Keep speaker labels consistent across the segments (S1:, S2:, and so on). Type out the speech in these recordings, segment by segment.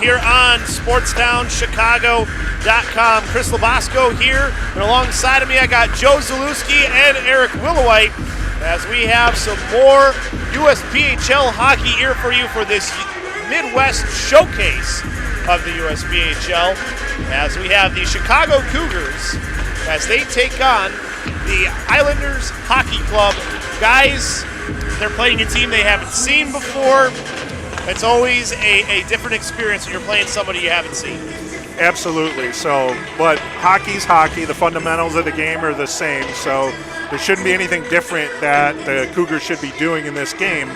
S1: here on SportsTownChicago.com. Chris Labasco here, and alongside of me I got Joe Zalewski and Eric Willowite as we have some more USPHL hockey here for you for this Midwest showcase of the USPHL, as we have the Chicago Cougars as they take on the Islanders Hockey Club. Guys, they're playing a team they haven't seen before. It's always a different experience when you're playing somebody you haven't seen.
S2: Absolutely. So, but hockey's hockey. The fundamentals of the game are the same. So there shouldn't be anything different that the Cougars should be doing in this game.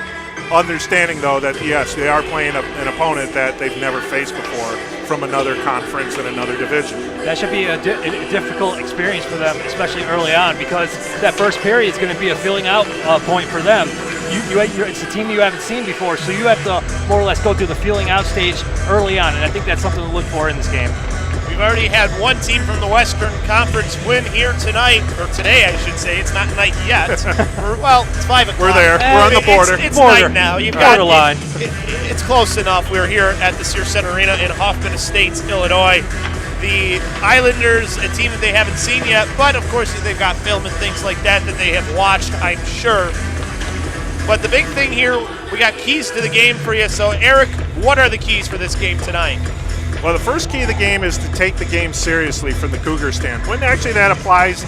S2: Understanding, though, that, yes, they are playing an opponent that they've never faced before from another conference and another division.
S3: That should be a difficult experience for them, especially early on, because that first period is going to be a filling out point for them. It's a team you haven't seen before, so you have to more or less go through the feeling out stage early on, and I think that's something to look for in this game.
S1: We've already had one team from the Western Conference win here tonight, or today I should say. It's not night yet. It's 5 o'clock.
S2: We're there. We're on the border.
S1: It's night now. You've got
S3: borderline.
S1: It's close enough. We're here at the Sears Center Arena in Hoffman Estates, Illinois. The Islanders, a team that they haven't seen yet, but of course they've got film and things like that they have watched, I'm sure. But the big thing here, we got keys to the game for you. So, Eric, what are the keys for this game tonight?
S2: Well, the first key of the game is to take the game seriously from the Cougar standpoint. Actually, that applies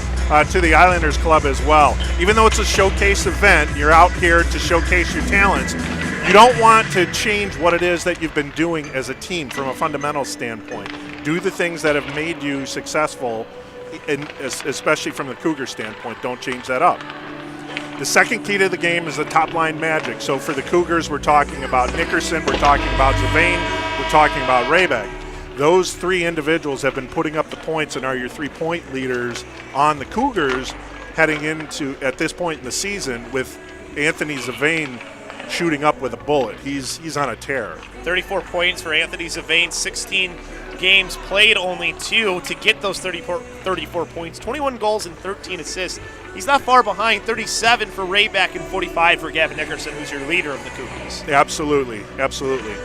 S2: to the Islanders club as well. Even though it's a showcase event, you're out here to showcase your talents. You don't want to change what it is that you've been doing as a team from a fundamental standpoint. Do the things that have made you successful, especially from the Cougar standpoint. Don't change that up. The second key to the game is the top-line magic. So for the Cougars, we're talking about Nickerson, we're talking about Zavane, we're talking about Raybeck. Those three individuals have been putting up the points and are your three-point leaders on the Cougars heading into, at this point in the season, with Anthony Zavane shooting up with a bullet. He's on a tear.
S1: 34 points for Anthony Zavane, 16 games played, only 2 to get those 34 points, 21 goals and 13 assists. He's not far behind, 37 for Rayback and 45 for Gavin Nickerson, who's your leader of the Cougars.
S2: Absolutely, absolutely.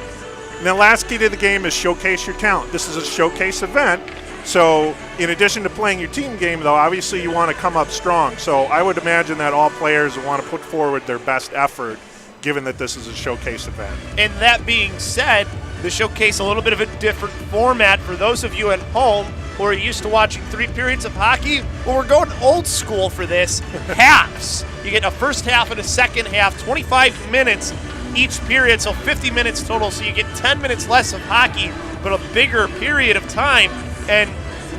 S2: And the last key to the game is showcase your talent. This is a showcase event, so in addition to playing your team game, though, obviously you want to come up strong. So I would imagine that all players want to put forward their best effort, given that this is a showcase event.
S1: And that being said, the showcase a little bit of a different format for those of you at home who are used to watching 3 periods of hockey. Well, we're going old school for this. Halves. You get a first half and a second half, 25 minutes each period, so 50 minutes total. So you get 10 minutes less of hockey, but a bigger period of time. And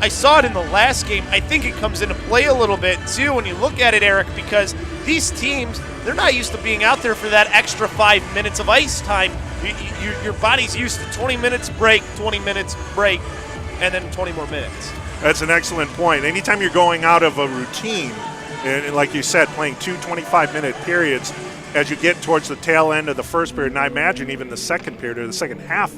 S1: I saw it in the last game. I think it comes into play a little bit, too, when you look at it, Eric, because these teams, they're not used to being out there for that extra 5 minutes of ice time. Your body's used to 20 minutes break, 20 minutes break, and then 20 more minutes.
S2: That's an excellent point. Anytime you're going out of a routine, and like you said, playing 2 25-minute periods, as you get towards the tail end of the first period, and I imagine even the second period or the second half,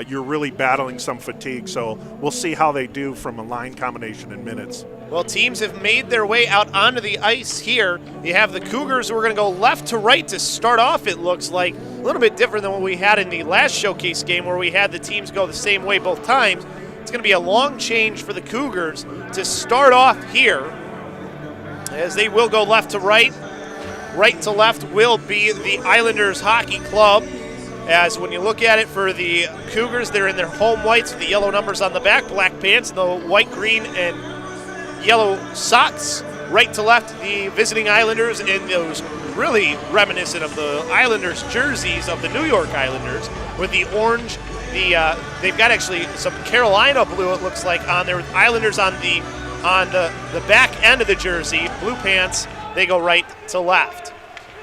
S2: you're really battling some fatigue. So we'll see how they do from a line combination in minutes.
S1: Well, teams have made their way out onto the ice here. You have the Cougars who are going to go left to right to start off, it looks like. A little bit different than what we had in the last showcase game where we had the teams go the same way both times. It's going to be a long change for the Cougars to start off here, as they will go left to right. Right to left will be the Islanders Hockey Club. As when you look at it for the Cougars, they're in their home whites with the yellow numbers on the back, black pants, the white, green, and yellow socks. Right to left, the visiting Islanders in those really reminiscent of the Islanders jerseys of the New York Islanders with the orange. They've got actually some Carolina blue, it looks like, on there with Islanders on the back end of the jersey. Blue pants, they go right to left.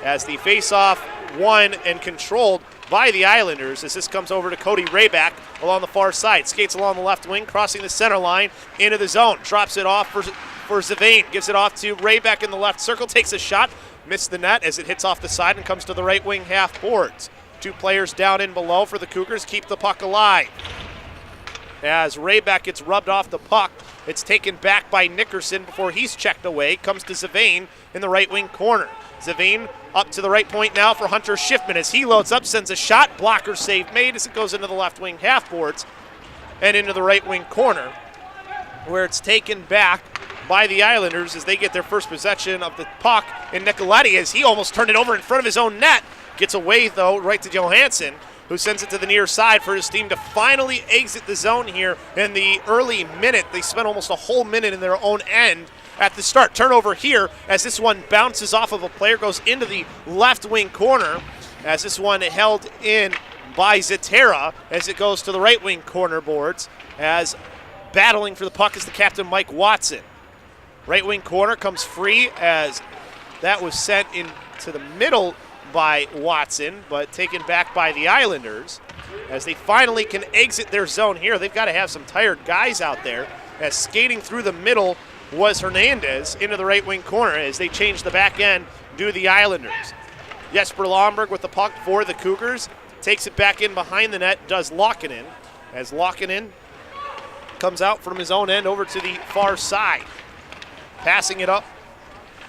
S1: As the face-off won and controlled by the Islanders, as this comes over to Cody Rayback along the far side. Skates along the left wing, crossing the center line into the zone. Drops it off for Zavane. Gives it off to Rayback in the left circle. Takes a shot. Missed the net as it hits off the side and comes to the right wing half boards. 2 players down in below for the Cougars. Keep the puck alive. As Rayback gets rubbed off the puck, it's taken back by Nickerson before he's checked away. Comes to Zavane in the right wing corner. Zavine up to the right point now for Hunter Schiffman as he loads up, sends a shot. Blocker save made as it goes into the left wing half boards and into the right wing corner, where it's taken back by the Islanders as they get their first possession of the puck. And Nicoletti, as he almost turned it over in front of his own net, gets away though right to Johansson, who sends it to the near side for his team to finally exit the zone here in the early minute. They spent almost a whole minute in their own end at the start. Turnover here as this one bounces off of a player, goes into the left wing corner as this one held in by Zetera as it goes to the right wing corner boards, as battling for the puck is the captain Mike Watson. Right wing corner comes free as that was sent into the middle by Watson, but taken back by the Islanders as they finally can exit their zone here. They've got to have some tired guys out there, as skating through the middle was Hernandez into the right wing corner as they change the back end due to the Islanders. Jesper Lomberg with the puck for the Cougars, takes it back in behind the net, does Lokkonen, as Lokkonen comes out from his own end over to the far side. Passing it up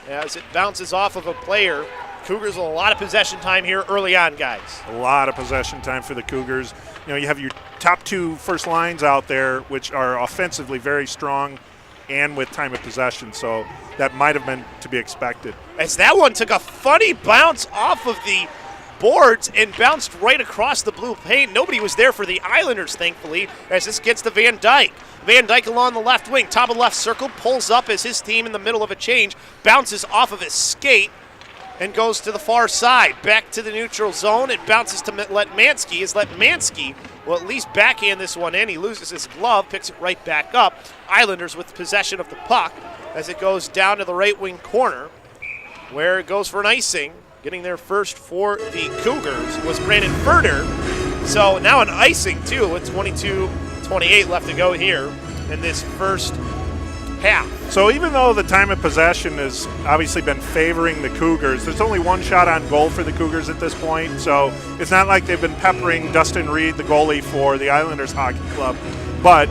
S1: as it bounces off of a player. Cougars with a lot of possession time here early on, guys.
S2: A lot of possession time for the Cougars. You know, you have your top two first lines out there, which are offensively very strong and with time of possession, so that might have been to be expected.
S1: As that one took a funny bounce off of the boards and bounced right across the blue paint. Nobody was there for the Islanders, thankfully, as this gets to Van Dyke. Van Dyke along the left wing, top of the left circle, pulls up as his team in the middle of a change, bounces off of his skate, and goes to the far side. Back to the neutral zone. It bounces to Letmansky, as Letmansky will at least backhand this one in. He loses his glove, picks it right back up. Islanders with possession of the puck as it goes down to the right wing corner, where it goes for an icing. Getting there first for the Cougars was Brandon Furter. So now an icing, too, with 22-28 left to go here in this first half.
S2: So even though the time of possession has obviously been favoring the Cougars, there's only one shot on goal for the Cougars at this point. So it's not like they've been peppering Dustin Reed, the goalie for the Islanders Hockey Club. But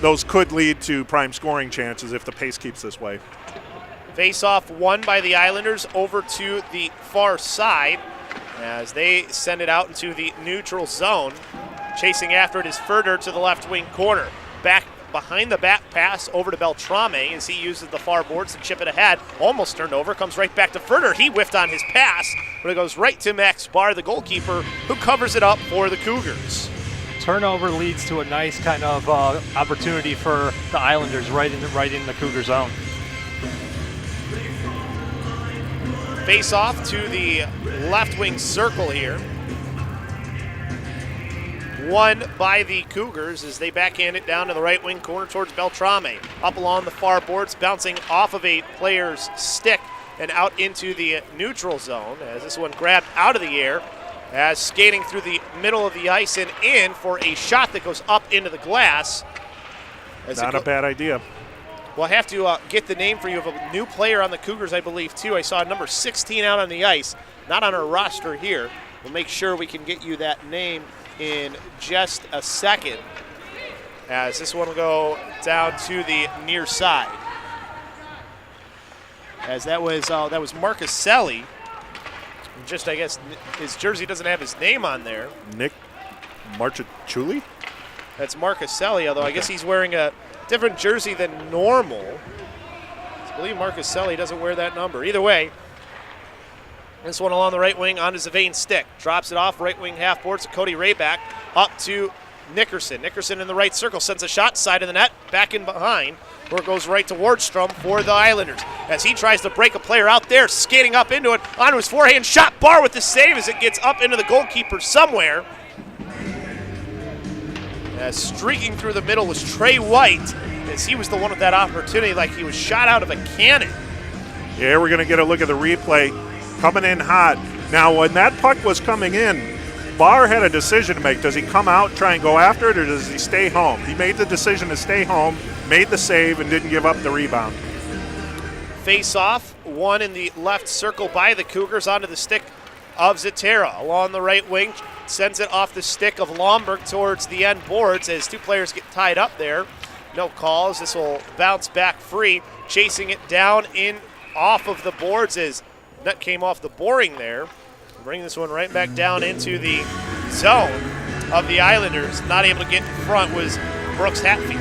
S2: those could lead to prime scoring chances if the pace keeps this way.
S1: Face-off won by the Islanders over to the far side as they send it out into the neutral zone. Chasing after it is Furter to the left wing corner. Back behind the back pass over to Beltrame as he uses the far boards to chip it ahead. Almost turned over, comes right back to Furter. He whiffed on his pass, but it goes right to Max Barr, the goalkeeper, who covers it up for the Cougars.
S3: Turnover leads to a nice kind of opportunity for the Islanders right in the Cougar zone.
S1: Face off to the left wing circle here. Won by the Cougars as they backhand it down to the right wing corner towards Beltrame. Up along the far boards, bouncing off of a player's stick and out into the neutral zone as this one grabbed out of the air, as skating through the middle of the ice and in for a shot that goes up into the glass.
S2: Not a bad idea.
S1: We'll have to get the name for you of a new player on the Cougars, I believe, too. I saw number 16 out on the ice, not on our roster here. We'll make sure we can get you that name in just a second, as this one will go down to the near side. As that was Marcus Selly. Just, I guess, his jersey doesn't have his name on there.
S2: Nick Marchachuli?
S1: That's Marcus Selly, although I guess he's wearing a different jersey than normal. I believe Marcus Selly doesn't wear that number. Either way, this one along the right wing onto Zavane stick. Drops it off right wing half boards to Cody Rayback. Up to Nickerson. Nickerson in the right circle sends a shot side of the net, back in behind, where it goes right to Wardstrom for the Islanders. As he tries to break a player out there, skating up into it, onto his forehand shot. Barr with the save as it gets up into the goalkeeper somewhere. Streaking through the middle was Trey White, as he was the one with that opportunity, like he was shot out of a cannon.
S2: Yeah, we're going to get a look at the replay. Coming in hot. Now, when that puck was coming in, Barr had a decision to make. Does he come out, try and go after it, or does he stay home? He made the decision to stay home, made the save, and didn't give up the rebound.
S1: Face-off, one in the left circle by the Cougars onto the stick of Zetera. Along the right wing, sends it off the stick of Lomberg towards the end boards as two players get tied up there. No calls. This will bounce back free. Chasing it down in off of the boards is Net came off the boring there. Bring this one right back down into the zone of the Islanders. Not able to get in front was Brooks Hatfield.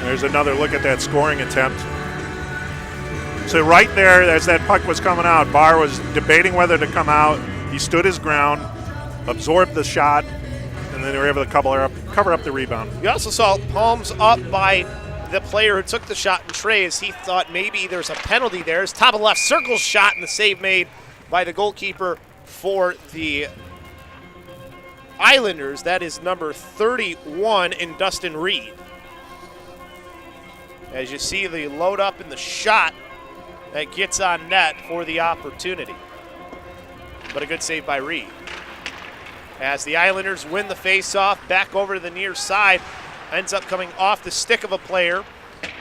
S2: There's another look at that scoring attempt. So right there, as that puck was coming out, Barr was debating whether to come out. He stood his ground, absorbed the shot, and then they were able to cover up the rebound.
S1: You also saw palms up by the player who took the shot in Trey as he thought maybe there's a penalty there. His top of left circle shot and the save made by the goalkeeper for the Islanders. That is number 31 in Dustin Reed. As you see the load up and the shot that gets on net for the opportunity. But a good save by Reed. As the Islanders win the faceoff, back over to the near side, ends up coming off the stick of a player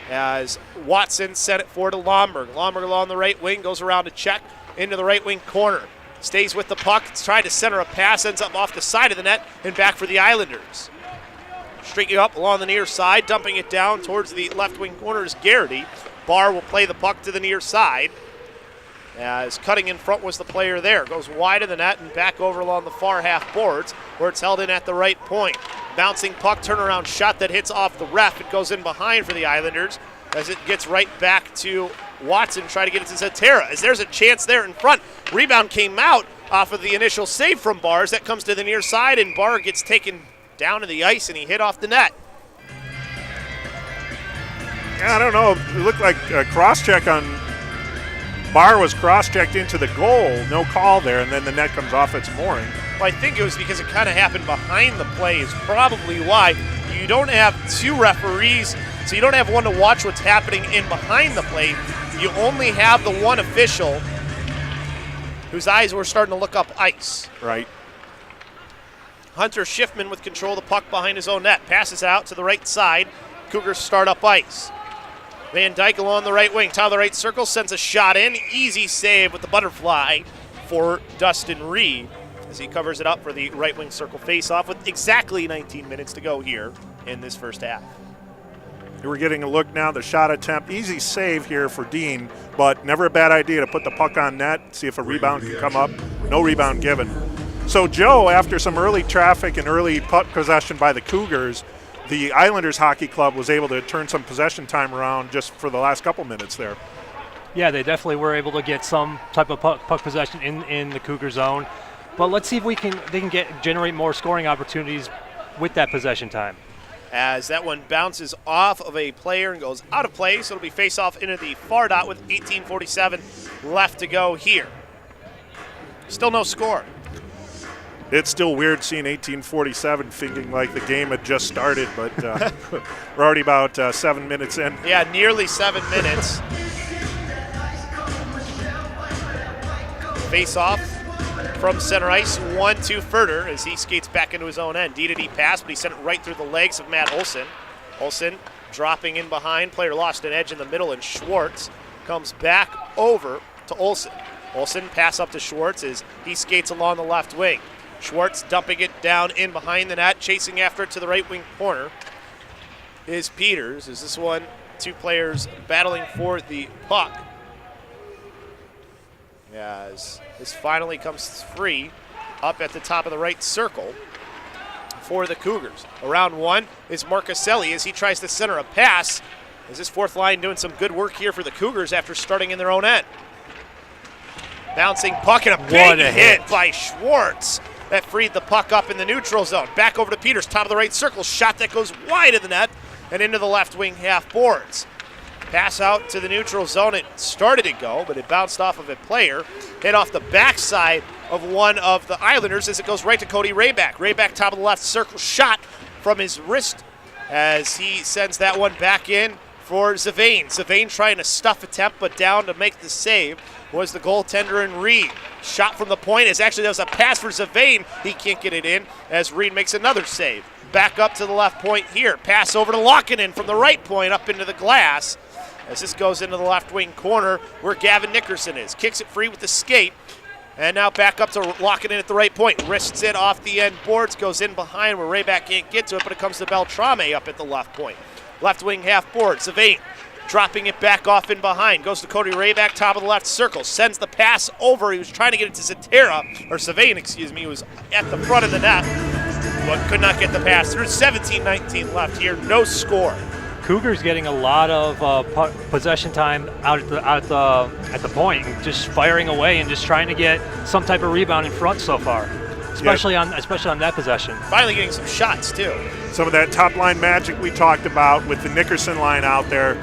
S1: as Watson sent it forward to Lomberg. Lomberg along the right wing, goes around to check into the right wing corner. Stays with the puck, trying to center a pass, ends up off the side of the net and back for the Islanders. Streaking up along the near side, dumping it down towards the left wing corner is Garrity. Barr will play the puck to the near side. As cutting in front was the player there. Goes wide of the net and back over along the far half boards where it's held in at the right point. Bouncing puck, turnaround shot that hits off the ref. It goes in behind for the Islanders as it gets right back to Watson trying to get it to Zatera. As there's a chance there in front. Rebound came out off of the initial save from Barr. That comes to the near side and Barr gets taken down to the ice and he hit off the net.
S2: Yeah, I don't know. It looked like a cross-check on Barr was cross-checked into the goal. No call there, and then the net comes off its mooring.
S1: Well, I think it was because it kind of happened behind the play is probably why. You don't have two referees, so you don't have one to watch what's happening in behind the play. You only have the one official whose eyes were starting to look up ice.
S2: Right.
S1: Hunter Schiffman with control of the puck behind his own net. Passes out to the right side. Cougars start up ice. Van Dyke along the right wing. Top of the right circle, sends a shot in. Easy save with the butterfly for Dustin Reed as he covers it up for the right wing circle faceoff with exactly 19 minutes to go here in this first half.
S2: We're getting a look now, the shot attempt. Easy save here for Dean, but never a bad idea to put the puck on net, see if a rebound can come up. No rebound given. So Joe, after some early traffic and early puck possession by the Cougars, the Islanders Hockey Club was able to turn some possession time around just for the last couple minutes there.
S3: Yeah, they definitely were able to get some type of puck possession in the Cougar zone. But let's see if they can generate more scoring opportunities with that possession time.
S1: As that one bounces off of a player and goes out of play, so it'll be face off into the far dot with 18:47 left to go here. Still no score.
S2: It's still weird seeing 18:47 thinking like the game had just started, but we're already about 7 minutes in.
S1: Yeah, nearly 7 minutes. Face off from center ice, 1-2 Furter as he skates back into his own end. D-to-D pass, but he sent it right through the legs of Matt Olson. Olson dropping in behind, player lost an edge in the middle, and Schwartz comes back over to Olson. Olson pass up to Schwartz as he skates along the left wing. Schwartz dumping it down in behind the net, chasing after it to the right wing corner is Peters. Is this one, two players battling for the puck. As this finally comes free up at the top of the right circle for the Cougars. Around one is Marcaselli as he tries to center a pass. Is this fourth line doing some good work here for the Cougars after starting in their own end? Bouncing puck and a big hit by Schwartz. That freed the puck up in the neutral zone. Back over to Peters, top of the right circle. Shot that goes wide of the net and into the left wing half boards. Pass out to the neutral zone. It started to go, but it bounced off of a player. Hit off the backside of one of the Islanders as it goes right to Cody Rayback. Rayback, top of the left circle, shot from his wrist as he sends that one back in for Zavane. Zavane trying to stuff attempt, but down to make the save was the goaltender in Reed. Shot from the point as actually there was a pass for Zavane. He can't get it in as Reed makes another save. Back up to the left point here. Pass over to Lockinen from the right point up into the glass as this goes into the left wing corner where Gavin Nickerson is. Kicks it free with the skate. And now back up to Lockinen at the right point. Wrists it off the end boards, goes in behind where Rayback can't get to it, but it comes to Beltrame up at the left point. Left wing half board. Zavane dropping it back off in behind. Goes to Cody Rayback, top of the left circle. Sends the pass over. He was trying to get it to Savain, excuse me. He was at the front of the net, but could not get the pass through. 17-19 left here, no score.
S3: Cougars getting a lot of possession time out at the point, and just firing away and just trying to get some type of rebound in front so far, especially on that possession.
S1: Finally getting some shots too.
S2: Some of that top line magic we talked about with the Nickerson line out there.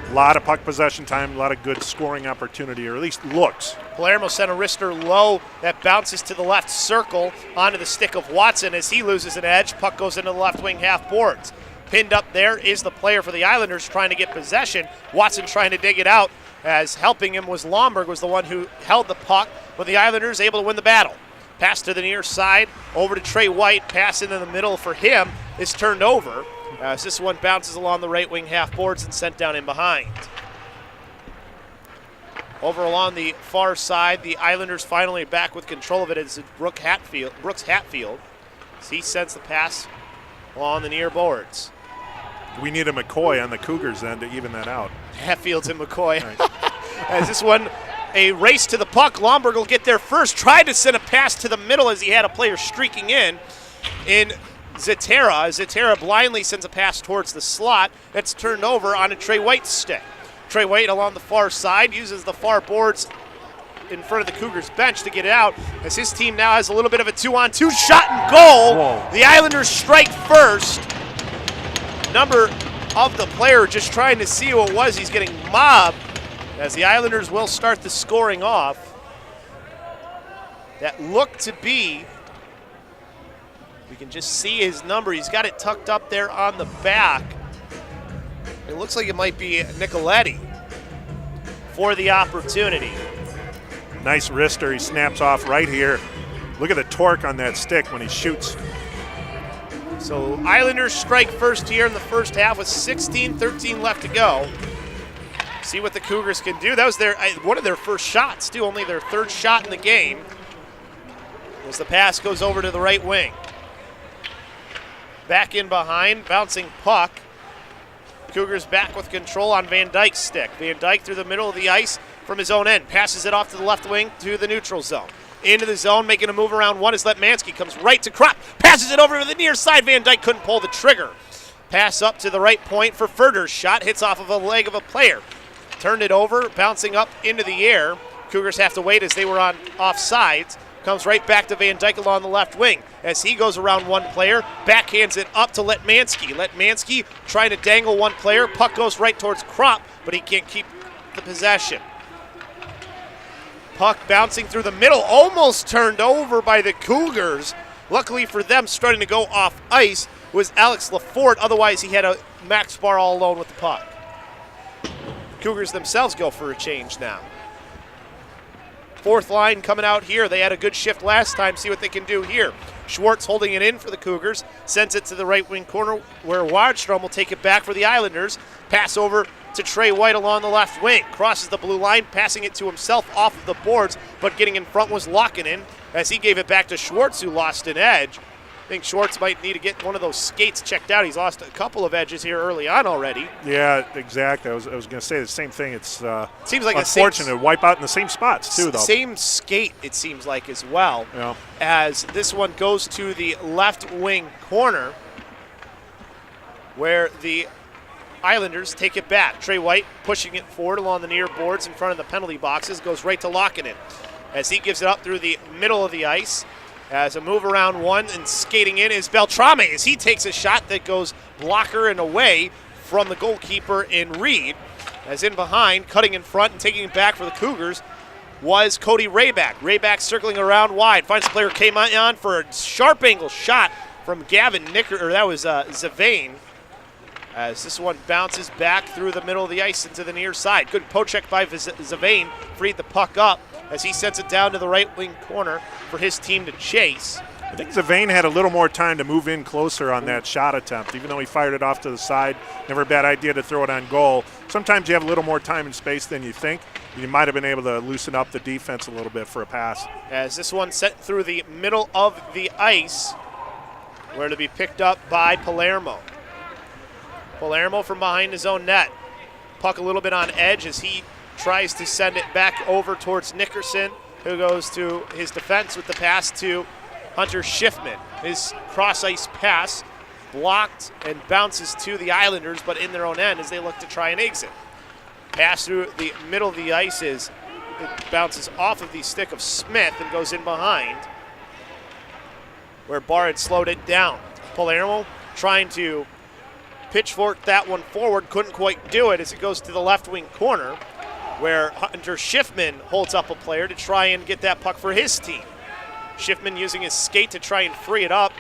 S2: A lot of puck possession time, a lot of good scoring opportunity, or at least looks.
S1: Palermo sent a wrister low that bounces to the left circle onto the stick of Watson as he loses an edge. Puck goes into the left wing half boards. Pinned up there is the player for the Islanders trying to get possession. Watson trying to dig it out, as helping him was Lomberg, was the one who held the puck, but the Islanders able to win the battle. Pass to the near side, over to Trey White. Pass into the middle for him is turned over, as this one bounces along the right wing half boards and sent down in behind. Over along the far side, the Islanders finally back with control of it as Brooks Hatfield. As he sends the pass along the near boards.
S2: We need a McCoy on the Cougars then to even that out.
S1: Hatfields and McCoy.
S2: Right.
S1: As this one, a race to the puck. Lomberg will get there first. Tried to send a pass to the middle as he had a player streaking in Zetera. Zetera blindly sends a pass towards the slot. That's turned over on a Trey White stick. Trey White along the far side uses the far boards in front of the Cougars bench to get it out, as his team now has a little bit of a 2-on-2 shot and goal.
S3: Whoa.
S1: The Islanders strike first. Number of the player just trying to see who it was. He's getting mobbed, as the Islanders will start the scoring off. That looked to be, we can just see his number. He's got it tucked up there on the back. It looks like it might be Nicoletti for the opportunity.
S2: Nice wrister. He snaps off right here. Look at the torque on that stick when he shoots.
S1: So Islanders strike first here in the first half with 16-13 left to go. See what the Cougars can do. That was one of their first shots, too, only their third shot in the game. As the pass goes over to the right wing. Back in behind, bouncing puck. Cougars back with control on Van Dyke's stick. Van Dyke through the middle of the ice from his own end. Passes it off to the left wing to the neutral zone. Into the zone, making a move around one is Letmansky. Comes right to Kropp. Passes it over to the near side. Van Dyke couldn't pull the trigger. Pass up to the right point for Furter's shot. Hits off of a leg of a player. Turned it over, bouncing up into the air. Cougars have to wait as they were on offsides. Comes right back to Van Dyke along the left wing. As he goes around one player, backhands it up to Letmansky. Letmansky trying to dangle one player. Puck goes right towards Kropp, but he can't keep the possession. Puck bouncing through the middle, almost turned over by the Cougars. Luckily for them, starting to go off ice was Alex Lafort. Otherwise, he had a Max Bar all alone with the puck. Cougars themselves go for a change now. Fourth line coming out here. They had a good shift last time. See what they can do here. Schwartz holding it in for the Cougars. Sends it to the right wing corner where Wadstrom will take it back for the Islanders. Pass over to Trey White along the left wing. Crosses the blue line, passing it to himself off of the boards, but getting in front was Lokkonen as he gave it back to Schwartz, who lost an edge. I think Schwartz might need to get one of those skates checked out. He's lost a couple of edges here early on already.
S2: Yeah, exactly. I was going to say the same thing. It's
S1: seems like
S2: unfortunate to wipe out in the same spots, too, though.
S1: Same skate, it seems like, as well.
S2: Yeah.
S1: As this one goes to the left wing corner where the Islanders take it back. Trey White pushing it forward along the near boards in front of the penalty boxes. Goes right to Lokkonen as he gives it up through the middle of the ice. As a move around one and skating in is Beltrame as he takes a shot that goes blocker and away from the goalkeeper in Reed. As in behind, cutting in front and taking it back for the Cougars was Cody Rayback. Rayback circling around wide. Finds the player came on for a sharp angle shot from Gavin that was Zavain. As this one bounces back through the middle of the ice into the near side. Good poke check by Zavain. Freed the puck up as he sends it down to the right wing corner for his team to chase.
S2: I think Zavain had a little more time to move in closer on that shot attempt, even though he fired it off to the side. Never a bad idea to throw it on goal. Sometimes you have a little more time and space than you think. You might have been able to loosen up the defense a little bit for a pass.
S1: As this one sent through the middle of the ice, where to be picked up by Palermo. Palermo from behind his own net. puck a little bit on edge as he tries to send it back over towards Nickerson, who goes to his defense with the pass to Hunter Schiffman. His cross-ice pass blocked and bounces to the Islanders, but in their own end as they look to try and exit. Pass through the middle of the ice it bounces off of the stick of Smith and goes in behind, where Barr had slowed it down. Palermo trying to pitchfork that one forward, couldn't quite do it as it goes to the left wing corner, where Hunter Schiffman holds up a player to try and get that puck for his team. Schiffman using his skate to try and free it up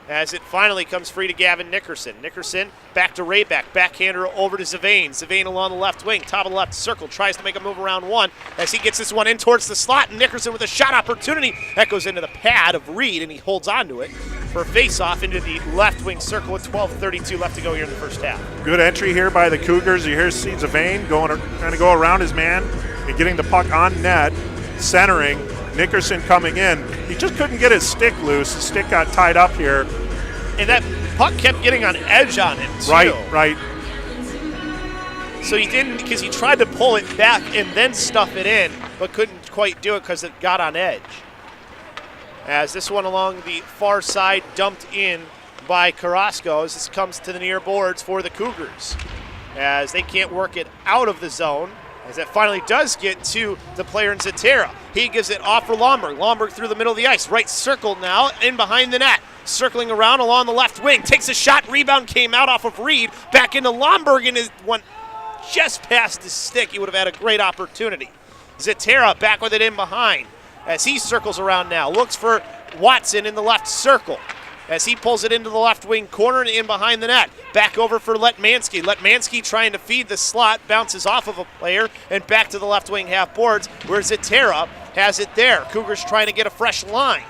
S1: as it finally comes free to Gavin Nickerson. Nickerson back to Rayback, backhander over to Zavane. Zavane along the left wing, top of the left circle, tries to make a move around one as he gets this one in towards the slot, and Nickerson with a shot opportunity. That goes into the pad of Reed, and he holds on to it for a face-off into the left wing circle with 12:32 left to go here in the first half.
S2: Good entry here by the Cougars. You hear Steve Zavane trying to go around his man and getting the puck on net, centering. Nickerson coming in. He just couldn't get his stick loose. The stick got tied up here.
S1: And that puck kept getting on edge on him, too.
S2: Right.
S1: So he didn't, because he tried to pull it back and then stuff it in, but couldn't quite do it because it got on edge. As this one along the far side dumped in by Carrasco as this comes to the near boards for the Cougars. As they can't work it out of the zone, as that finally does get to the player in Zatera. He gives it off for Lomberg. Lomberg through the middle of the ice. Right circle now, in behind the net. Circling around along the left wing. Takes a shot. Rebound came out off of Reed. Back into Lomberg, and it went just past his stick. He would have had a great opportunity. Zatera back with it in behind as he circles around now. Looks for Watson in the left circle as he pulls it into the left wing corner and in behind the net. Back over for Letmansky. Letmansky trying to feed the slot, bounces off of a player and back to the left wing half boards where Zatera has it there. Cougars trying to get a fresh line.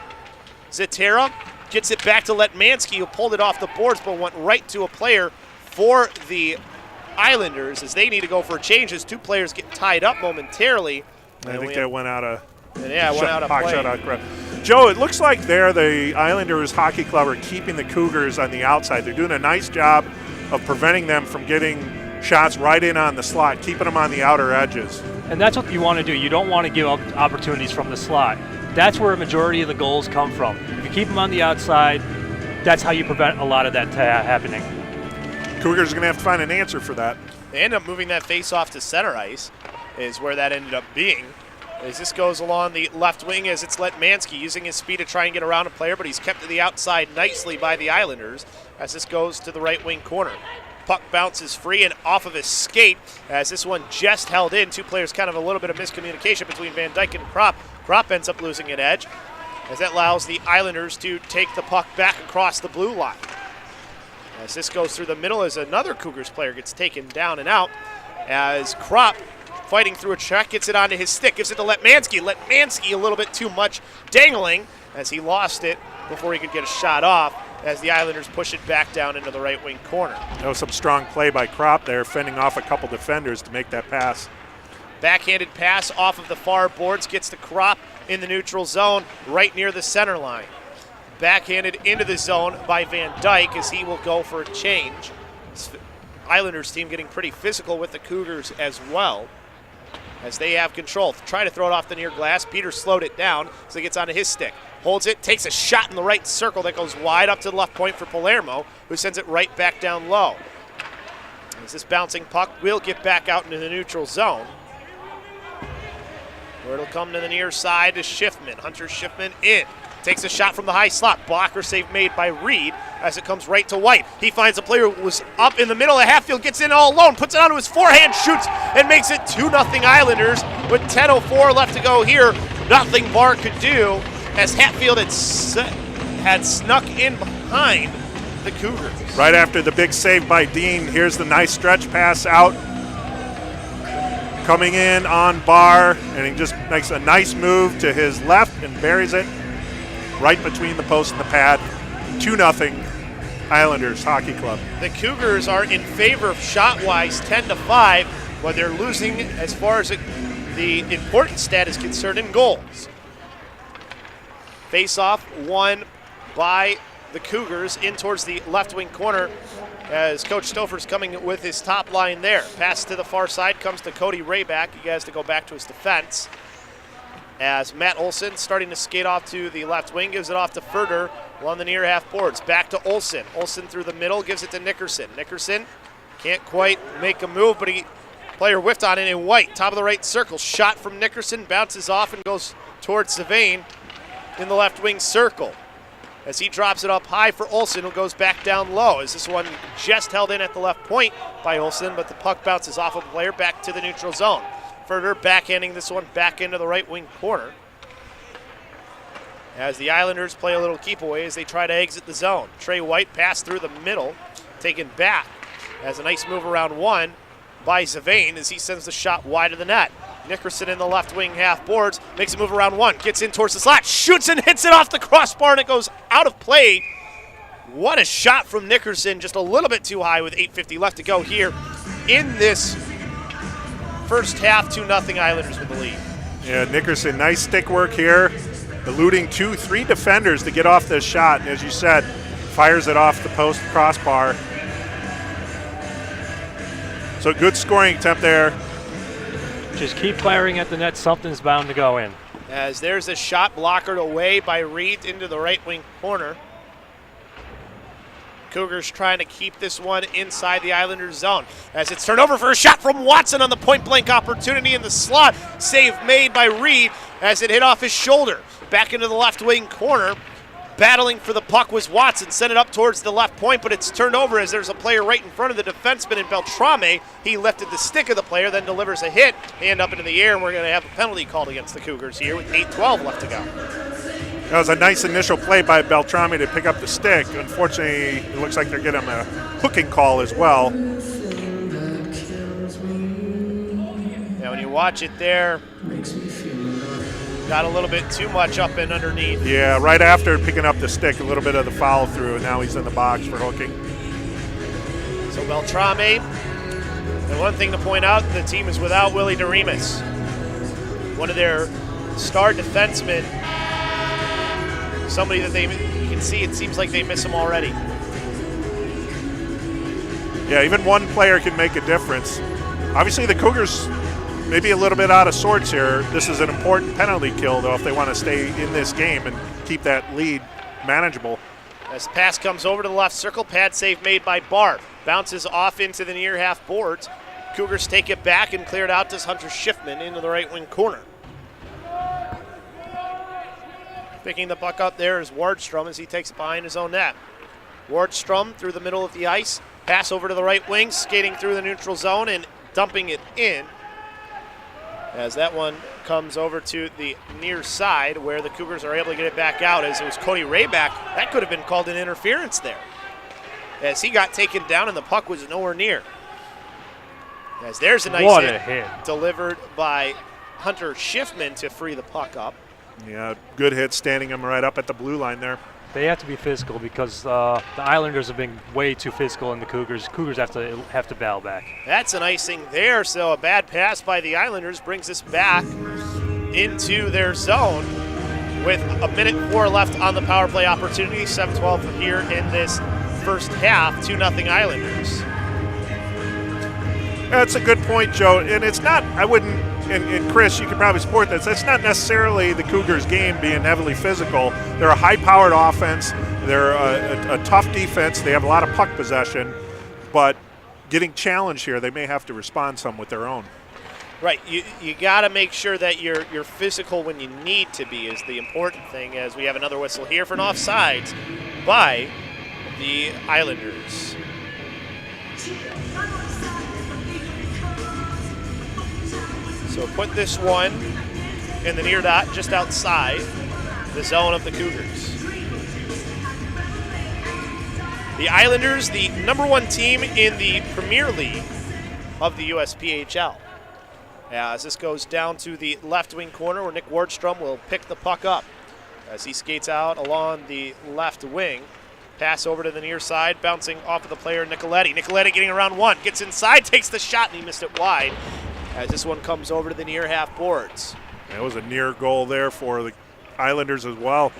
S1: Zatera gets it back to Letmansky, who pulled it off the boards but went right to a player for the Islanders as they need to go for a change as two players get tied up momentarily.
S2: I think that went out of
S1: play.
S2: Joe, it looks like the Islanders Hockey Club are keeping the Cougars on the outside. They're doing a nice job of preventing them from getting shots right in on the slot, keeping them on the outer edges.
S3: And that's what you want to do. You don't want to give up opportunities from the slot. That's where a majority of the goals come from. If you keep them on the outside, that's how you prevent a lot of that happening.
S2: Cougars are going to have to find an answer for that.
S1: They end up moving that face off to center ice is where that ended up being. As this goes along the left wing as it's Letmansky using his speed to try and get around a player, but he's kept to the outside nicely by the Islanders as this goes to the right wing corner. Puck bounces free and off of his skate as this one just held in. Two players, kind of a little bit of miscommunication between Van Dyke and Kropp. Kropp ends up losing an edge as that allows the Islanders to take the puck back across the blue line. As this goes through the middle as another Cougars player gets taken down and out as Kropp fighting through a check, gets it onto his stick, gives it to Letmansky. Letmansky a little bit too much dangling as he lost it before he could get a shot off as the Islanders push it back down into the right wing corner.
S2: That was some strong play by Kropp there, fending off a couple defenders to make that pass.
S1: Backhanded pass off of the far boards, gets to Kropp in the neutral zone right near the center line. Backhanded into the zone by Van Dyke as he will go for a change. Islanders team getting pretty physical with the Cougars as well, as they have control. Try to throw it off the near glass. Peter slowed it down so he gets onto his stick. Holds it, takes a shot in the right circle that goes wide up to the left point for Palermo, who sends it right back down low. As this bouncing puck will get back out into the neutral zone, where it'll come to the near side to Schiffman. Hunter Schiffman in. Takes a shot from the high slot. Blocker save made by Reed as it comes right to White. He finds a player who was up in the middle of half field, gets in all alone, puts it onto his forehand, shoots, and makes it 2-0 Islanders with 10:04 left to go here. Nothing Barr could do as Hatfield had snuck in behind the Cougars.
S2: Right after the big save by Dean, here's the nice stretch pass out. Coming in on Barr, and he just makes a nice move to his left and buries it right between the post and the pad. 2-0 Islanders Hockey Club.
S1: The Cougars are in favor of shot-wise 10-5, but they're losing as far as the important stat is concerned in goals. Face-off won by the Cougars in towards the left wing corner as Coach Stouffer's coming with his top line there. Pass to the far side comes to Cody Rayback. He has to go back to his defense. As Matt Olson starting to skate off to the left wing, gives it off to Furter along the near half boards. Back to Olson. Olson through the middle, gives it to Nickerson. Nickerson can't quite make a move, but player whiffed on it in white. Top of the right circle. Shot from Nickerson, bounces off and goes towards Savane in the left wing circle. As he drops it up high for Olson, who goes back down low. As this one just held in at the left point by Olson, but the puck bounces off of a player back to the neutral zone. Furter backhanding this one back into the right wing corner. As the Islanders play a little keep away as they try to exit the zone. Trey White passed through the middle, taken back. As a nice move around one by Zavane as he sends the shot wide of the net. Nickerson in the left wing half boards, makes a move around one, gets in towards the slot, shoots and hits it off the crossbar and it goes out of play. What a shot from Nickerson, just a little bit too high with 8:50 left to go here in this first half. 2-0 Islanders with the lead.
S2: Yeah, Nickerson, nice stick work here, eluding 2-3 defenders to get off this shot. And as you said, fires it off the post crossbar. So good scoring attempt there.
S3: Just keep firing at the net. Something's bound to go in.
S1: As there's a shot blockered away by Reed into the right wing corner. Cougars trying to keep this one inside the Islanders zone. As it's turned over for a shot from Watson on the point blank opportunity in the slot. Save made by Reed as it hit off his shoulder. Back into the left wing corner. Battling for the puck was Watson. Sent it up towards the left point, but it's turned over as there's a player right in front of the defenseman in Beltrame. He lifted the stick of the player, then delivers a hit. Hand up into the air, and we're going to have a penalty called against the Cougars here with 8:12 left to go.
S2: That was a nice initial play by Beltrame to pick up the stick. Unfortunately, it looks like they're getting a hooking call as well.
S1: Now, when you watch it there, got a little bit too much up and underneath.
S2: Yeah, right after picking up the stick, a little bit of the follow through, and now he's in the box for hooking.
S1: So Beltrame, and one thing to point out, the team is without Willie DeRemus. One of their star defensemen, somebody that you can see it seems like they miss him already.
S2: Yeah, even one player can make a difference. Obviously the Cougars maybe a little bit out of sorts here. This is an important penalty kill, though, if they want to stay in this game and keep that lead manageable.
S1: As the pass comes over to the left circle, pad save made by Barr. Bounces off into the near half boards. Cougars take it back and clear it out to Hunter Schiffman into the right wing corner. Picking the puck up there is Wardstrom as he takes it behind his own net. Wardstrom through the middle of the ice. Pass over to the right wing, skating through the neutral zone and dumping it in. As that one comes over to the near side where the Cougars are able to get it back out as it was Cody Rayback. That could have been called an interference there as he got taken down and the puck was nowhere near. As there's a nice hit delivered by Hunter Schiffman to free the puck up.
S2: Yeah, good hit standing him right up at the blue line there.
S3: They have to be physical because the Islanders have been way too physical, and the Cougars have to battle back.
S1: That's an icing there, so a bad pass by the Islanders brings us back into their zone with 1:04 left on the power play opportunity. 7:12 here in this first half. 2-0 Islanders.
S2: That's a good point, Joe. And it's not, I wouldn't, and Chris, you can probably support this, it's not necessarily the Cougars' game being heavily physical. They're a high-powered offense. They're a tough defense. They have a lot of puck possession. But getting challenged here, they may have to respond some with their own.
S1: Right. You got to make sure that you're physical when you need to be is the important thing, as we have another whistle here for an offsides by the Islanders. So put this one in the near dot just outside the zone of the Cougars. The Islanders, the #1 team in the Premier League of the USPHL. As this goes down to the left wing corner where Nick Wardstrom will pick the puck up as he skates out along the left wing. Pass over to the near side, bouncing off of the player Nicoletti. Nicoletti getting around one, gets inside, takes the shot, and he missed it wide. As this one comes over to the near half boards.
S2: That was a near goal there for the Islanders as well.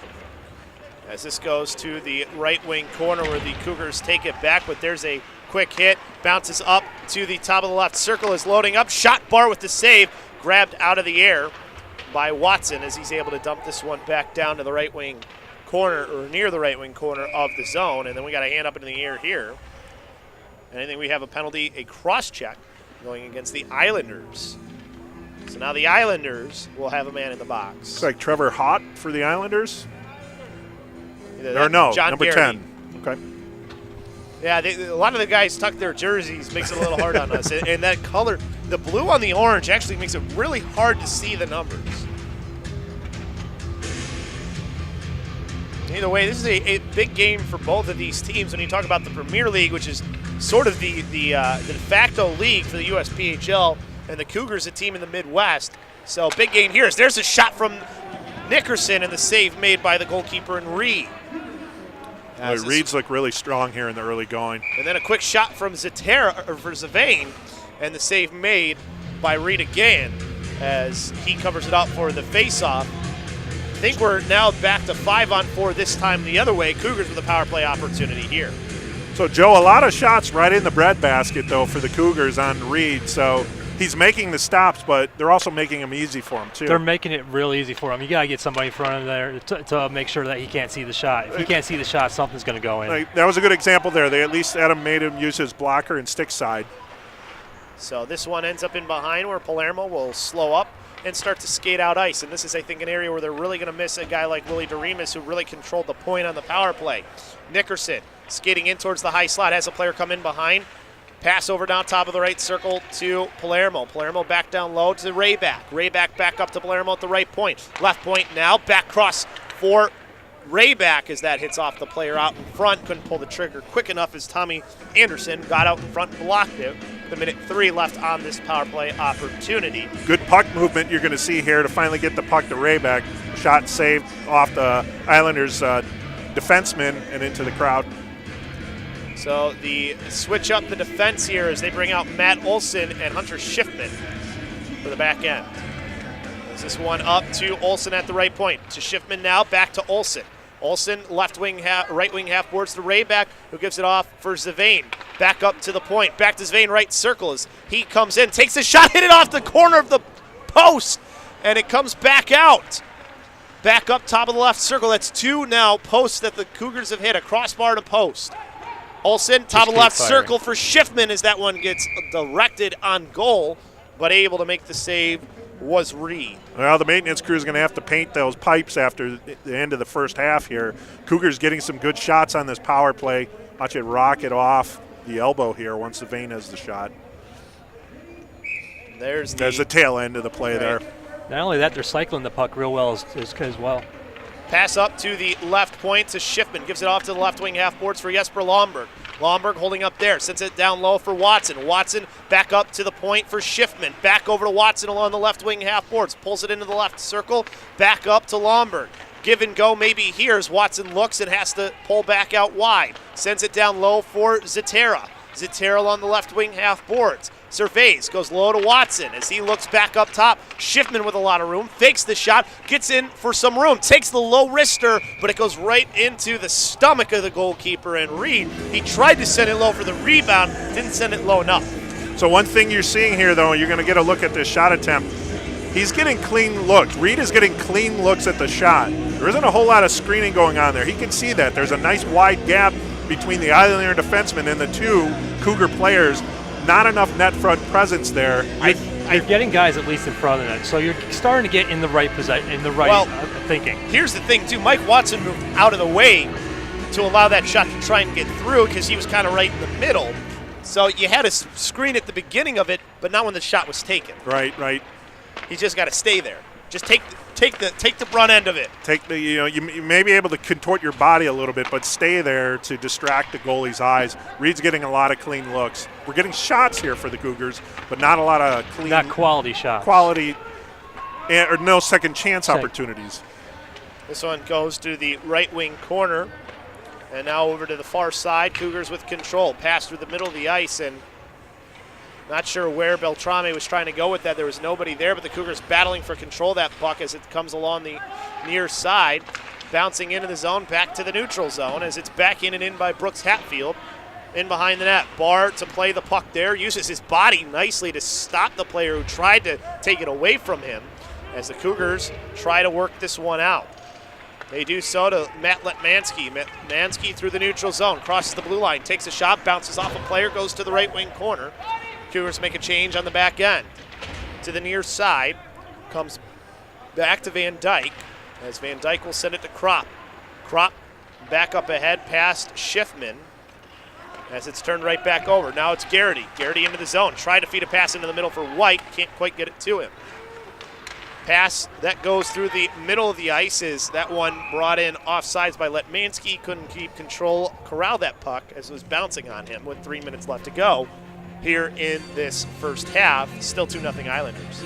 S1: as this goes to the right wing corner where the Cougars take it back, but there's a quick hit, bounces up to the top of the left circle, is loading up, shot bar with the save, grabbed out of the air by Watson as he's able to dump this one back down to the right wing corner, or near the right wing corner of the zone, and then we got a hand up in the air here. And I think we have a penalty, a cross check, going against the Islanders. So now the Islanders will have a man in the box.
S2: Looks like Trevor Hott for the Islanders.
S1: Or no,
S2: John number
S1: Garrity.
S2: 10. Okay.
S1: Yeah, a lot of the guys tuck their jerseys, makes it a little hard on us. And that color, the blue on the orange, actually makes it really hard to see the numbers. Either way, this is a big game for both of these teams. When you talk about the Premier League, which is sort of the de facto league for the USPHL, and the Cougars, a team in the Midwest. So big game here. There's a shot from Nickerson and the save made by the goalkeeper in Reed.
S2: Reeds look really strong here in the early going.
S1: And then a quick shot from Zavain, and the save made by Reed again as he covers it up for the face-off. I think we're now back to 5-on-4 this time the other way. Cougars with a power play opportunity here.
S2: So, Joe, a lot of shots right in the breadbasket, though, for the Cougars on Reed. So he's making the stops, but they're also making them easy for him, too.
S3: They're making it real easy for him. You got to get somebody in front of there to make sure that he can't see the shot. If he can't see the shot, something's going to go in.
S2: That was a good example there. They at least made him use his blocker and stick side.
S1: So this one ends up in behind where Palermo will slow up and start to skate out ice. And this is, I think, an area where they're really going to miss a guy like Willie DeRemus, who really controlled the point on the power play. Nickerson skating in towards the high slot, has a player come in behind. Pass over down top of the right circle to Palermo. Palermo back down low to Rayback. Rayback back up to Palermo at the right point. Left point now, back cross for Rayback as that hits off the player out in front. Couldn't pull the trigger quick enough as Tommy Anderson got out in front and blocked it. The minute 3 left on this power play opportunity.
S2: Good puck movement you're going to see here to finally get the puck to Rayback. Shot saved off the Islanders defenseman and into the crowd.
S1: So the switch up the defense here as they bring out Matt Olson and Hunter Schiffman for the back end. Is this one up to Olson at the right point. To Schiffman now, back to Olson. Olson, left wing, right wing half boards to Rayback, who gives it off for Zavain. Back up to the point, back to Zavain, right circle as he comes in, takes a shot, hit it off the corner of the post, and it comes back out. Back up top of the left circle. That's 2 now posts that the Cougars have hit, a crossbar to post. Olson, top of the left circle for Schiffman as that one gets directed on goal, but able to make the save was Reed.
S2: Well, the maintenance crew is going to have to paint those pipes after the end of the first half here. Cougars getting some good shots on this power play. Watch it rocket off the elbow here once Zavain has the shot. There's the tail end of the play there.
S3: Not only that, they're cycling the puck real well as well.
S1: Pass up to the left point to Schiffman. Gives it off to the left wing half boards for Jesper Lomberg. Lomberg holding up there. Sends it down low for Watson. Watson back up to the point for Schiffman. Back over to Watson along the left wing half boards. Pulls it into the left circle. Back up to Lomberg. Give and go maybe here as Watson looks and has to pull back out wide. Sends it down low for Zatera. Zatera on the left wing half boards. Surveys, goes low to Watson as he looks back up top. Schiffman with a lot of room, fakes the shot, gets in for some room, takes the low wrister, but it goes right into the stomach of the goalkeeper and Reed. He tried to send it low for the rebound, didn't send it low enough.
S2: So one thing you're seeing here, though, you're going to get a look at this shot attempt. He's getting clean looks. Reed is getting clean looks at the shot. There isn't a whole lot of screening going on there. He can see that. There's a nice wide gap between the Islander defenseman and the 2 Cougar players. Not enough net front presence there.
S3: You're getting guys at least in front of that, so you're starting to get in the right position, in the right thinking.
S1: Here's the thing, too. Mike Watson moved out of the way to allow that shot to try and get through because he was kind of right in the middle. So you had a screen at the beginning of it, but not when the shot was taken.
S2: Right.
S1: He's just got to stay there. Just take the front end of it.
S2: You may be able to contort your body a little bit, but stay there to distract the goalie's eyes. Reed's getting a lot of clean looks. We're getting shots here for the Cougars, but not a lot of clean.
S3: Not quality shots.
S2: Quality, or no second chance opportunities.
S1: This one goes to the right wing corner, and now over to the far side. Cougars with control. Pass through the middle of the ice, and not sure where Beltrame was trying to go with that. There was nobody there, but the Cougars battling for control of that puck as it comes along the near side. bouncing into the zone, back to the neutral zone as it's back in and in by Brooks Hatfield. In behind the net, Barr to play the puck there, uses his body nicely to stop the player who tried to take it away from him as the Cougars try to work this one out. They do so to Matt Letmansky. Mansky through the neutral zone, crosses the blue line, takes a shot, bounces off a player, goes to the right wing corner. Cougars make a change on the back end. To the near side, comes back to Van Dyke, as Van Dyke will send it to Kropp. Kropp back up ahead past Schiffman, as it's turned right back over. Now it's Garrity. Garrity into the zone. Try to feed a pass into the middle for White. Can't quite get it to him. Pass that goes through the middle of the ice is that one brought in offsides by Letmansky. Couldn't keep control, corral that puck as it was bouncing on him with 3 minutes left to go here in this first half. Still 2-0 Islanders.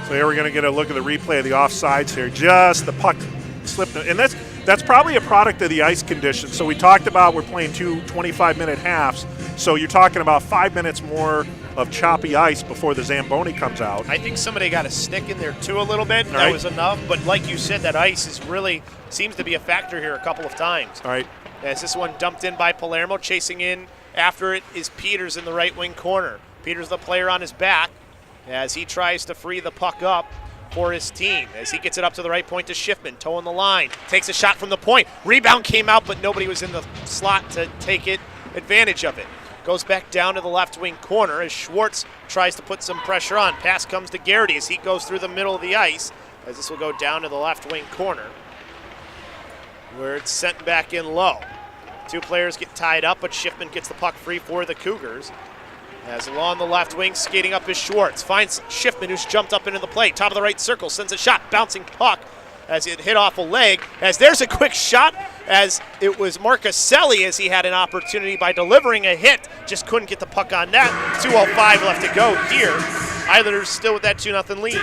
S2: So here we're going to get a look at the replay of the offsides here. Just the puck slipped. And that's probably a product of the ice conditions. So we talked about we're playing 2 25-minute halves. So you're talking about 5 minutes more of choppy ice before the Zamboni comes out.
S1: I think somebody got a stick in there too a little bit.
S2: All
S1: that
S2: right.
S1: was enough. But like you said, that ice is really seems to be a factor here a couple of times.
S2: All right.
S1: As this one dumped in by Palermo, chasing in after it is Peters in the right wing corner. Peters the player on his back as he tries to free the puck up for his team. As he gets it up to the right point to Schiffman, toeing the line, takes a shot from the point. Rebound came out, but nobody was in the slot to take advantage of it. Goes back down to the left wing corner as Schwartz tries to put some pressure on. Pass comes to Garrity as he goes through the middle of the ice, as this will go down to the left wing corner, where it's sent back in low. Two players get tied up, but Schiffman gets the puck free for the Cougars. As along the left wing, skating up is Schwartz. Finds Schiffman, who's jumped up into the play. Top of the right circle, sends a shot, bouncing puck as it hit off a leg. As there's a quick shot, as it was Marcaselli as he had an opportunity by delivering a hit. Just couldn't get the puck on net. 2:05 left to go here. Islanders still with that 2-0 lead.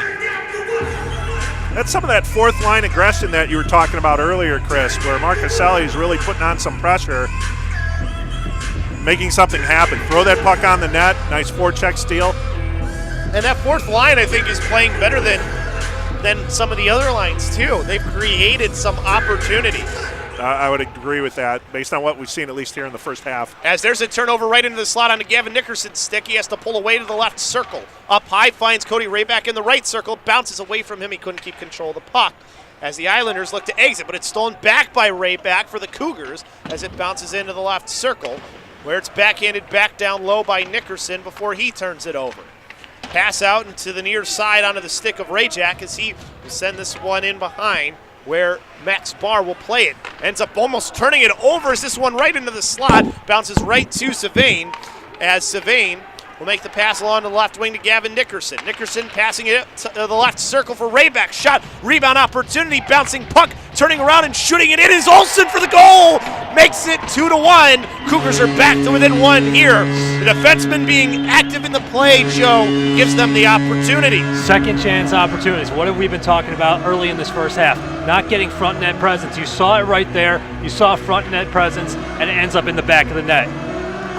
S2: That's some of that fourth line aggression that you were talking about earlier, Chris, where Marcaselli is really putting on some pressure, making something happen. Throw that puck on the net. Nice forecheck steal.
S1: And that fourth line, I think, is playing better than some of the other lines, too. They've created some opportunities.
S2: I would agree with that, based on what we've seen, at least here in the first half.
S1: As there's a turnover right into the slot onto Gavin Nickerson's stick. He has to pull away to the left circle. Up high, finds Cody Rayback in the right circle. Bounces away from him. He couldn't keep control of the puck. As the Islanders look to exit, but it's stolen back by Rayback for the Cougars as it bounces into the left circle, where it's backhanded back down low by Nickerson before he turns it over. Pass out into the near side onto the stick of Rayjack as he will send this one in behind, where Max Barr will play it. Ends up almost turning it over as this one right into the slot. Bounces right to Savain, as Savain will make the pass along to the left wing to Gavin Nickerson. Nickerson passing it to the left circle for Rayback. Shot, rebound opportunity, bouncing puck, turning around and shooting it in is Olsen for the goal. Makes it 2-1. Cougars are back to within one here. The defenseman being active in the play, Joe, gives them the opportunity.
S3: Second chance opportunities. What have we been talking about early in this first half? Not getting front net presence. You saw it right there. You saw front net presence, and it ends up in the back of the net.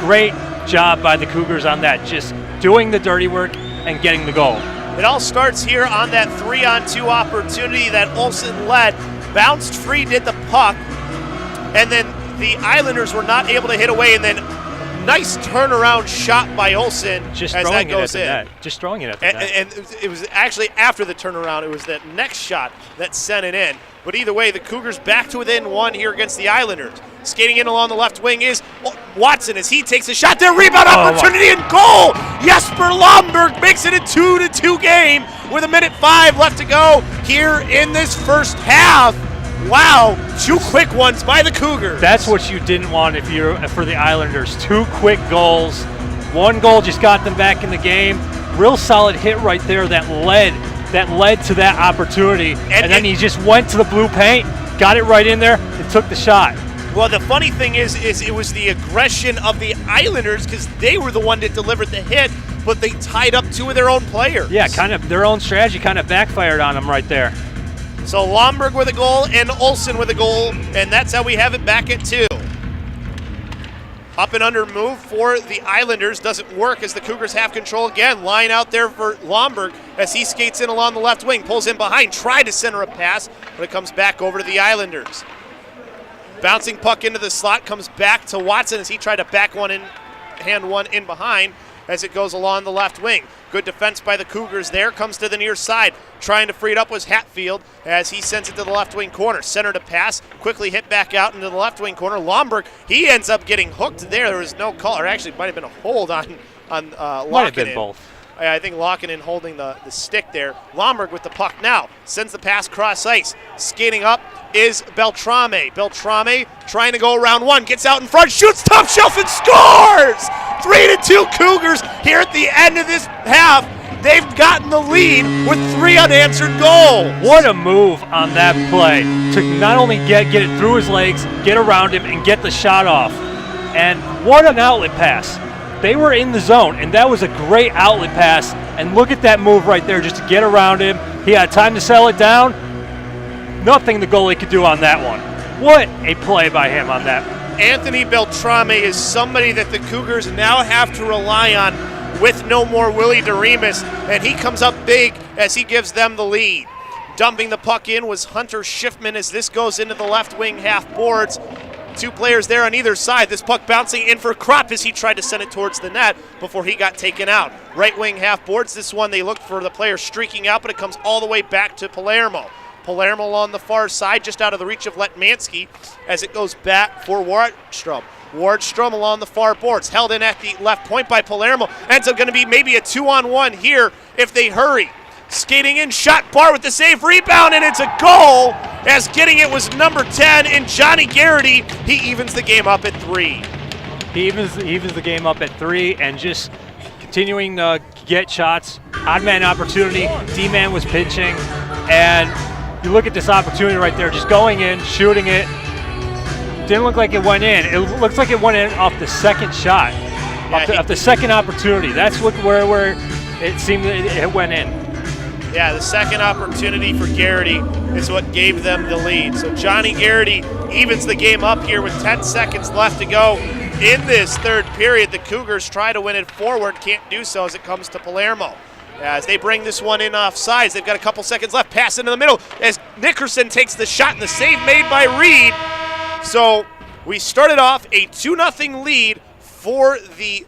S3: Great job by the Cougars on that, just doing the dirty work and getting the goal.
S1: It all starts here on that 3-on-2 opportunity that Olsen led. Bounced free, did the puck, and then the Islanders were not able to hit away, and then nice turnaround shot by Olsen
S3: Just
S1: as
S3: throwing
S1: that goes
S3: it at the
S1: in.
S3: net. Just throwing it at the net.
S1: And it was actually after the turnaround, it was that next shot that sent it in. But either way, the Cougars back to within one here against the Islanders. Skating in along the left wing is Watson as he takes a shot there. Rebound opportunity and goal! Jesper Lomberg makes it a 2-2 game with 1:05 left to go here in this first half. Wow, two quick ones by the Cougars.
S3: That's what you didn't want if you're for the Islanders. Two quick goals. One goal just got them back in the game. Real solid hit right there that led to that opportunity. And then he just went to the blue paint, got it right in there, and took the shot.
S1: Well, the funny thing is it was the aggression of the Islanders because they were the one that delivered the hit, but they tied up two of their own players.
S3: Yeah, kind of their own strategy kind of backfired on them right there.
S1: So Lomberg with a goal and Olsen with a goal, and that's how we have it back at 2. Up and under move for the Islanders doesn't work as the Cougars have control again. Line out there for Lomberg as he skates in along the left wing, pulls in behind, tried to center a pass, but it comes back over to the Islanders. Bouncing puck into the slot, comes back to Watson as he tried to hand one in behind as it goes along the left wing. Good defense by the Cougars there, comes to the near side. Trying to free it up was Hatfield as he sends it to the left wing corner. Center to pass, quickly hit back out into the left wing corner. Lomberg, he ends up getting hooked there. There was no call, or actually it might have been a hold on Lockinen.
S3: Might have been both.
S1: I think Lockinen holding the stick there. Lomberg with the puck now, sends the pass cross ice. Skating up is Beltrame. Beltrame trying to go around one, gets out in front, shoots top shelf and scores! 3-2 Cougars here at the end of this half. They've gotten the lead with 3 unanswered goals.
S3: What a move on that play to not only get it through his legs, get around him, and get the shot off. And what an outlet pass. They were in the zone, and that was a great outlet pass. And look at that move right there just to get around him. He had time to settle it down. Nothing the goalie could do on that one. What a play by him on that.
S1: Anthony Beltrame is somebody that the Cougars now have to rely on with no more Willie DeRemus, and he comes up big as he gives them the lead. Dumping the puck in was Hunter Schiffman as this goes into the left wing half boards. 2 players there on either side. This puck bouncing in for Kropp as he tried to send it towards the net before he got taken out. Right wing half boards. This one they looked for the player streaking out, but it comes all the way back to Palermo. Palermo on the far side, just out of the reach of Letmansky as it goes back for Wardstrom. Wardstrom along the far boards, held in at the left point by Palermo. Ends up going to be maybe a 2-on-1 here if they hurry. Skating in, shot Barr with the save, rebound, and it's a goal as getting it was number 10 in Johnny Garrity. He evens the game up at 3.
S3: He evens the game up at 3 and just continuing to get shots. Odd man opportunity, D-man was pitching, and you look at this opportunity right there, just going in, shooting it. Didn't look like it went in. It looks like it went in off the second shot, off the second opportunity. That's where it seemed it went in.
S1: Yeah, the second opportunity for Garrity is what gave them the lead. So Johnny Garrity evens the game up here with 10 seconds left to go in this third period. The Cougars try to win it forward, can't do so as it comes to Palermo. As they bring this one in off sides, they've got a couple seconds left. Pass into the middle as Nickerson takes the shot and the save made by Reed. So we started off a 2-0 lead for the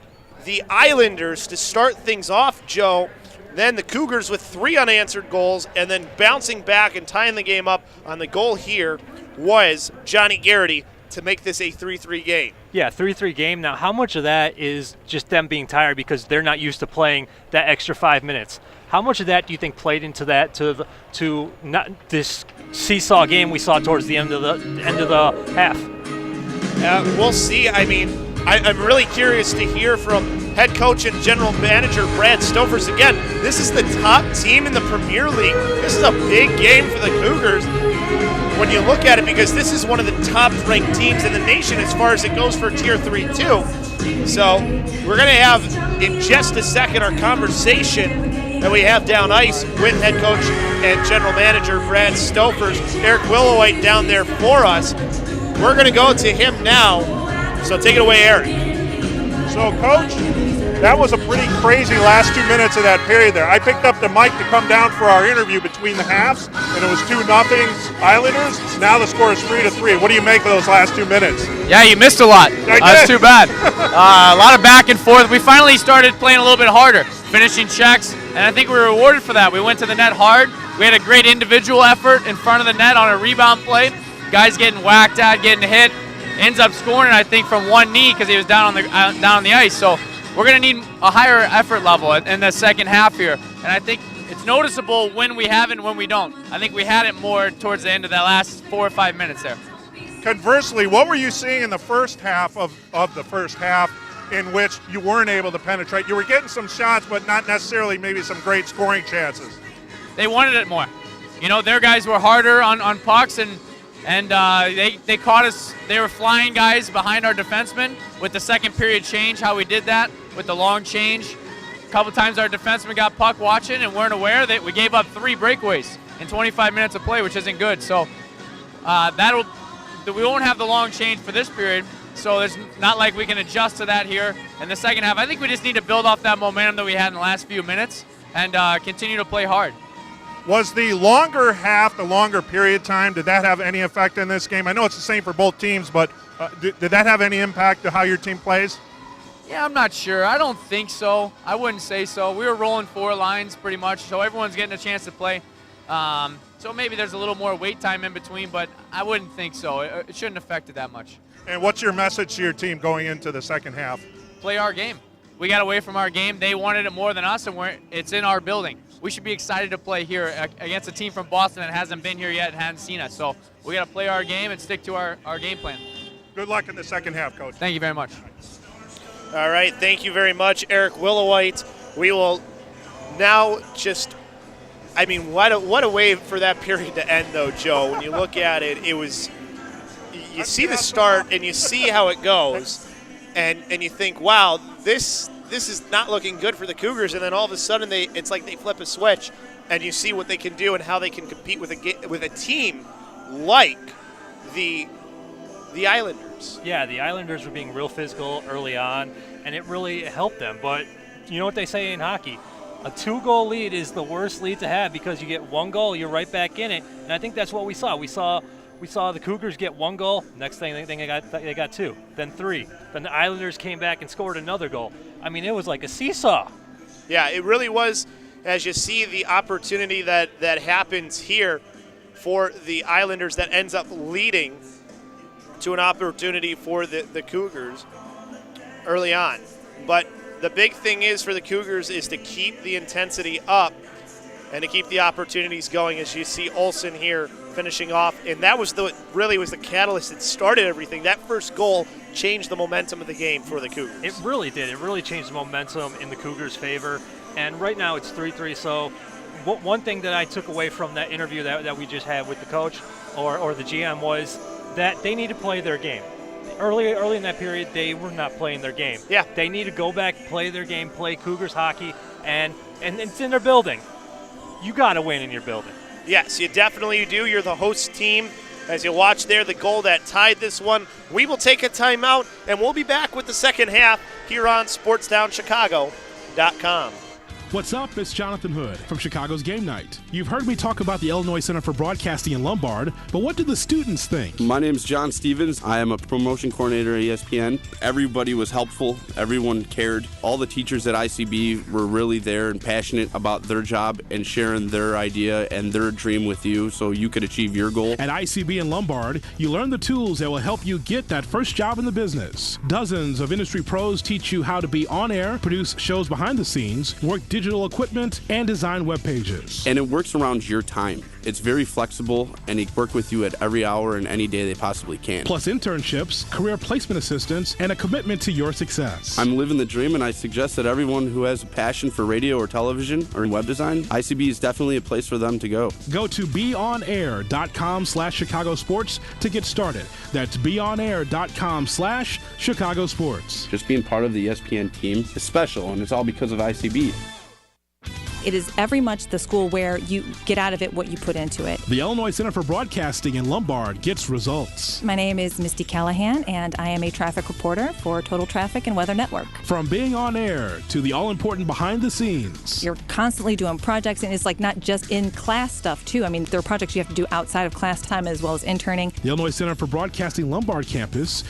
S1: Islanders to start things off, Joe. Then the Cougars with 3 unanswered goals, and then bouncing back and tying the game up on the goal here was Johnny Garrity to make this a 3-3 game.
S3: Yeah, 3-3 game. Now, how much of that is just them being tired because they're not used to playing that extra 5 minutes? How much of that do you think played into that to not this seesaw game we saw towards the end of the half?
S1: We'll see. I mean, I'm really curious to hear from head coach and general manager Brad Stofers. Again, this is the top team in the Premier League. This is a big game for the Cougars when you look at it, because this is one of the top-ranked teams in the nation as far as it goes for Tier 3 too. So we're going to have, in just a second, our conversation that we have down ice with head coach and general manager Brad Stofers. Eric Willowite down there for us. We're going to go to him now. So take it away, Eric.
S2: So, Coach, that was a pretty crazy last 2 minutes of that period there. I picked up the mic to come down for our interview between the halves, and it was 2-0 Islanders. Now the score is 3-3. What do you make of those last 2 minutes?
S4: Yeah, you missed a lot. That's too bad. A lot of back and forth. We finally started playing a little bit harder, finishing checks, and I think we were rewarded for that. We went to the net hard. We had a great individual effort in front of the net on a rebound play. Guys getting whacked at, getting hit. Ends up scoring, I think, from one knee because he was down on the ice. So we're going to need a higher effort level in the second half here. And I think it's noticeable when we have it and when we don't. I think we had it more towards the end of that last 4 or 5 minutes there.
S2: Conversely, what were you seeing in the first half of the first half in which you weren't able to penetrate? You were getting some shots, but not necessarily maybe some great scoring chances.
S4: They wanted it more. You know, their guys were harder on pucks, and they caught us. They were flying guys behind our defensemen with the second period change, how we did that with the long change. A couple times our defensemen got puck watching and weren't aware that we gave up 3 breakaways in 25 minutes of play, which isn't good. So we won't have the long change for this period. So there's not like we can adjust to that here in the second half. I think we just need to build off that momentum that we had in the last few minutes and continue to play hard.
S2: Was the longer half, the longer period time, did that have any effect in this game? I know it's the same for both teams, but did that have any impact to how your team plays?
S4: Yeah, I'm not sure. I don't think so. I wouldn't say so. We were rolling 4 lines pretty much, so everyone's getting a chance to play. So maybe there's a little more wait time in between, but I wouldn't think so. It shouldn't affect it that much.
S2: And what's your message to your team going into the second half?
S4: Play our game. We got away from our game. They wanted it more than us, and it's in our building. We should be excited to play here against a team from Boston that hasn't been here yet and hasn't seen us. So we got to play our game and stick to our game plan.
S2: Good luck in the second half, Coach.
S4: Thank you very much.
S1: All right, thank you very much, Eric Willowite. We will now just, I mean, what a way for that period to end, though, Joe. When you look at it, it was, you see the start and you see how it goes, and you think, wow, this is not looking good for the Cougars, and then all of a sudden it's like they flip a switch, and you see what they can do and how they can compete with a team like the Islanders.
S3: Yeah, the Islanders were being real physical early on, and it really helped them. But you know what they say in hockey? A 2-goal lead is the worst lead to have because you get 1 goal, you're right back in it. And I think that's what we saw. We saw the Cougars get 1 goal. Next thing they got 2, then 3. Then the Islanders came back and scored another goal. I mean, it was like a seesaw.
S1: Yeah, it really was. As you see the opportunity that happens here for the Islanders that ends up leading to an opportunity for the Cougars early on. But the big thing is for the Cougars is to keep the intensity up and to keep the opportunities going, as you see Olsen here finishing off. And that was really was the catalyst that started everything. That first goal changed the momentum of the game for the Cougars.
S3: It really did. It really changed the momentum in the Cougars' favor. And right now it's 3-3. So one thing that I took away from that interview that we just had with the coach or the GM was that they need to play their game. Early in that period, they were not playing their game.
S1: Yeah.
S3: They need to go back, play their game, play Cougars hockey, and it's in their building. You got to win in your building.
S1: Yes, you definitely do. You're the host team. As you watch there, the goal that tied this one. We will take a timeout, and we'll be back with the second half here on SportsDownChicago.com.
S5: What's up? It's Jonathan Hood from Chicago's Game Night. You've heard me talk about the Illinois Center for Broadcasting in Lombard, but what do the students think?
S6: My name is John Stevens. I am a promotion coordinator at ESPN. Everybody was helpful. Everyone cared. All the teachers at ICB were really there and passionate about their job and sharing their idea and their dream with you so you could achieve your goal.
S5: At ICB in Lombard, you learn the tools that will help you get that first job in the business. Dozens of industry pros teach you how to be on air, produce shows behind the scenes, work digital equipment, and design web pages.
S6: And it works around your time. It's very flexible, and they work with you at every hour and any day they possibly can.
S5: Plus internships, career placement assistance, and a commitment to your success.
S6: I'm living the dream, and I suggest that everyone who has a passion for radio or television or web design, ICB is definitely a place for them to go.
S5: Go to beonair.com/Chicago Sports to get started. That's beonair.com/Chicago Sports.
S6: Just being part of the ESPN team is special, and it's all because of ICB.
S7: It is very much the school where you get out of it what you put into it.
S5: The Illinois Center for Broadcasting in Lombard gets results.
S7: My name is Misty Callahan, and I am a traffic reporter for Total Traffic and Weather Network.
S5: From being on air to the all-important behind the scenes.
S7: You're constantly doing projects, and it's like not just in class stuff, too. I mean, there are projects you have to do outside of class time as well as interning.
S5: The Illinois Center for Broadcasting Lombard campus